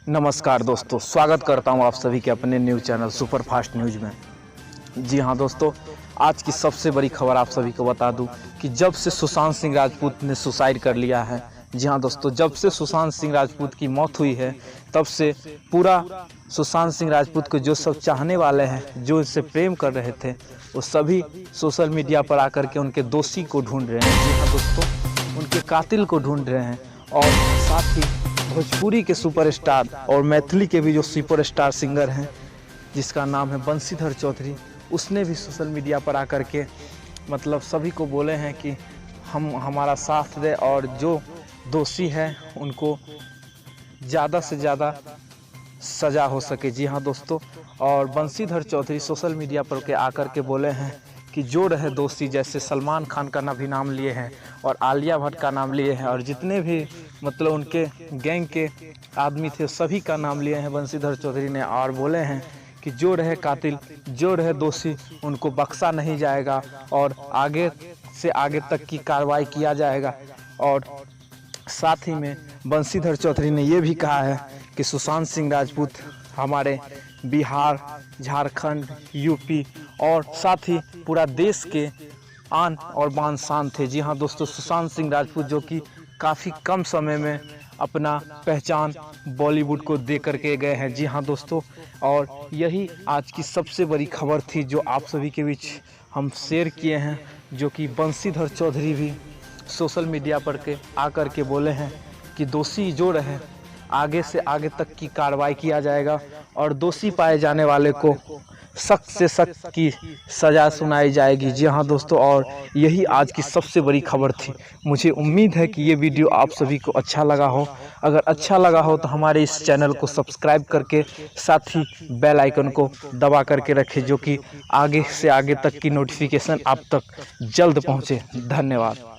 नमस्कार दोस्तों, स्वागत करता हूं आप सभी के अपने news channel super fast news में। जी हां दोस्तों, आज की सबसे बड़ी खबर आप सभी को बता दूं कि जब से सुशांत सिंह राजपूत ने सुसाइड कर लिया है। जी हां दोस्तों, जब से सुशांत सिंह राजपूत की मौत हुई है तब से पूरा सुशांत सिंह राजपूत को जो सब चाहने वाले हैं, जो इससे प्रेम कर रहे थे, वो सभी सोशल मीडिया पर आकर के उनके दोषी को ढूंढ रहे हैं। जी हाँ दोस्तों, उनके कातिल को ढूंढ रहे हैं। और साथ ही भोजपुरी के सुपरस्टार और मैथिली के भी जो सुपरस्टार सिंगर हैं, जिसका नाम है बंशीधर चौधरी, उसने भी सोशल मीडिया पर आकर के मतलब सभी को बोले हैं कि हमारा साथ दे और जो दोषी है उनको ज़्यादा से ज़्यादा सज़ा हो सके। जी हाँ दोस्तों, और बंशीधर चौधरी सोशल मीडिया पर के आकर के बोले हैं कि जो रहे दोषी, जैसे सलमान खान का भी नाम लिए हैं और आलिया भट्ट का नाम लिए हैं और जितने भी मतलब उनके गैंग के आदमी थे सभी का नाम लिए हैं बंशीधर चौधरी ने। और बोले हैं कि जो रहे कातिल, जो रहे दोषी, उनको बख्शा नहीं जाएगा और आगे से आगे तक की कार्रवाई किया जाएगा। और साथ ही में बंशीधर चौधरी ने ये भी कहा है कि सुशांत सिंह राजपूत हमारे बिहार, झारखंड, यूपी और साथ ही पूरा देश के आन और बान शान थे। जी हाँ दोस्तों, सुशांत सिंह राजपूत जो कि काफ़ी कम समय में अपना पहचान बॉलीवुड को दे करके गए हैं। जी हाँ दोस्तों, और यही आज की सबसे बड़ी खबर थी जो आप सभी के बीच हम शेयर किए हैं, जो कि बंशीधर चौधरी भी सोशल मीडिया पर के आकर के बोले हैं कि दोषी जो रहे आगे से आगे तक की कार्रवाई किया जाएगा और दोषी पाए जाने वाले को सख्त से सख्त की सज़ा सुनाई जाएगी। जी हाँ दोस्तों, और यही आज की सबसे बड़ी खबर थी। मुझे उम्मीद है कि ये वीडियो आप सभी को अच्छा लगा हो। अगर अच्छा लगा हो तो हमारे इस चैनल को सब्सक्राइब करके साथ ही बेल आइकन को दबा करके रखें, जो कि आगे से आगे तक की नोटिफिकेशन आप तक जल्द पहुँचे। धन्यवाद।